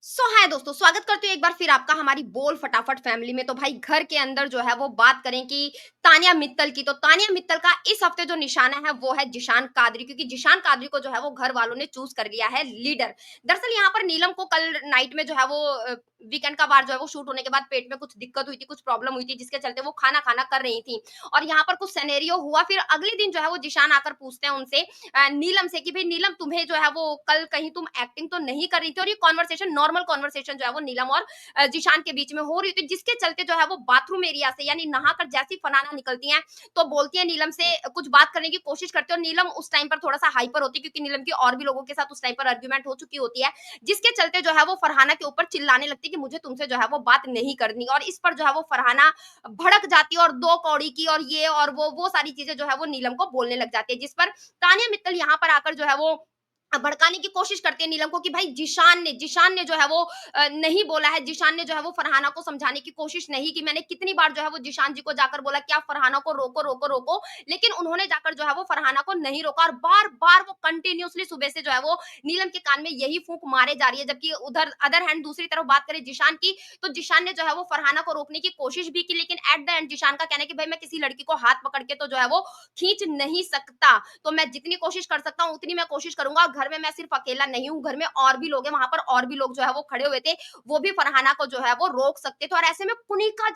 हाय दोस्तों, स्वागत करती हूँ एक बार फिर आपका हमारी बोल फटाफट फैमिली में। तो भाई घर के अंदर जो है वो बात करें कि तानिया मित्तल की, तो तानिया मित्तल का इस हफ्ते जो निशाना है वो है जिशान कादरी, क्योंकि जिशान कादरी को जो है वो घर वालों ने चूज कर लिया है लीडर। दरअसल यहाँ पर नीलम को कल नाइट में जो है वो वीकेंड का बार जो है वो शूट होने के बाद पेट में कुछ दिक्कत हुई थी, कुछ प्रॉब्लम हुई थी, जिसके चलते वो खाना खाना कर रही थी। और यहाँ पर कुछ सिनेरियो हुआ, फिर अगले दिन जो है वो जिशान आकर पूछते हैं उनसे, नीलम से, कि भाई नीलम तुम्हें जो है वो कल कहीं तुम एक्टिंग तो नहीं कर रही थी। और ये कॉन्वर्सेशन, नॉर्मल कॉन्वर्सेशन जो है वो नीलम और जिशान के बीच में हो रही थी, जिसके चलते जो है वो बाथरूम एरिया से यानी नहाकर जैसी फनाना निकलती हैं, तो बोलती है नीलम से, कुछ बात करने की कोशिश करते हो। नीलम उस टाइम पर थोड़ा सा हाइपर होती है, क्योंकि नीलम की और भी लोगों के साथ उस टाइम पर आर्ग्यूमेंट हो चुकी होती है, जिसके चलते जो है वो फरहाना के ऊपर चिल्लाने लगती है कि मुझे तुमसे जो है वो बात नहीं करनी। और इस पर जो है वो फरहाना भड़क जाती है और दो कौड़ी की और ये और वो सारी चीजें जो है वो नीलम को बोलने लग जाती है, जिस पर तानिया मित्तल यहाँ पर आकर जो है वो भड़काने की कोशिश करती है नीलम को कि भाई जिशान ने जो है वो नहीं बोला है। जिशान ने जो है वो फरहाना को समझाने की कोशिश नहीं की। मैंने कितनी बार जो है वो जिशान जी को जाकर बोला कि आप फरहाना को रोको रोको रोको, लेकिन उन्होंने जाकर जो है वो फरहाना को नहीं रोका, और बार बार वो कंटिन्यूसली सुबह से जो है वो नीलम के कान में यही फूंक मारे जा रही है। जबकि उधर अदर हैंड दूसरी तरफ बात करें जिशान की, तो जिशान ने जो है वो फरहाना को रोकने की कोशिश भी की, लेकिन एट द एंड जिशान का कहना है कि भाई मैं किसी लड़की को हाथ पकड़ के तो जो है वो खींच नहीं सकता, तो मैं जितनी कोशिश कर सकता हूँ उतनी मैं कोशिश करूंगा। और घर में मैं सिर्फ अकेला नहीं हूँ, घर में और भी लोग हैं, वहां पर और भी लोग जो है वो खड़े हुए थे, वो भी फरहाना को जो है वो रोक सकते थे। और ऐसे में कुनिका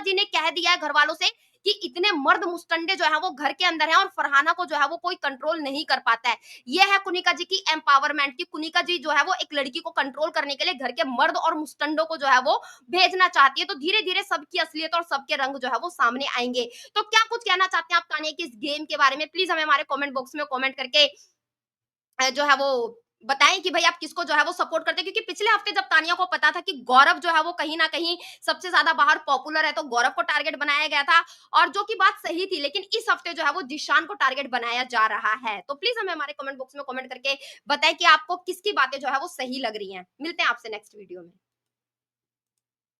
जी ने कह दिया है घर वालों से कि इतने मर्द मुस्टंडे जो है वो घर के अंदर हैं और फरहाना को जो है वो कोई कंट्रोल नहीं कर पाता है। ये है कुनिका जी की एम्पावरमेंट, की कुनिका जी जो है वो एक लड़की को कंट्रोल करने के लिए घर के मर्द और मुस्टंडों को जो है वो भेजना चाहती है। तो धीरे धीरे सबकी असलियत और सबके रंग जो है वो सामने आएंगे। तो क्या कुछ कहना चाहते हैं आप तानिया की इस गेम के बारे में? प्लीज हमें हमारे कमेंट बॉक्स में कमेंट करके जो है वो बताएं कि भाई आप किसको जो है वो सपोर्ट करते हैं, क्योंकि पिछले हफ्ते जब तानिया को पता था कि गौरव जो है वो कहीं ना कहीं सबसे ज्यादा बाहर पॉपुलर है, तो गौरव को टारगेट बनाया गया था, और जो कि बात सही थी। लेकिन इस हफ्ते जो है वो जिशान को टारगेट बनाया जा रहा है। तो प्लीज हमें हमारे कमेंट बॉक्स में कमेंट करके बताएं कि आपको किसकी बातें जो है वो सही लग रही हैं। मिलते हैं आपसे नेक्स्ट वीडियो में।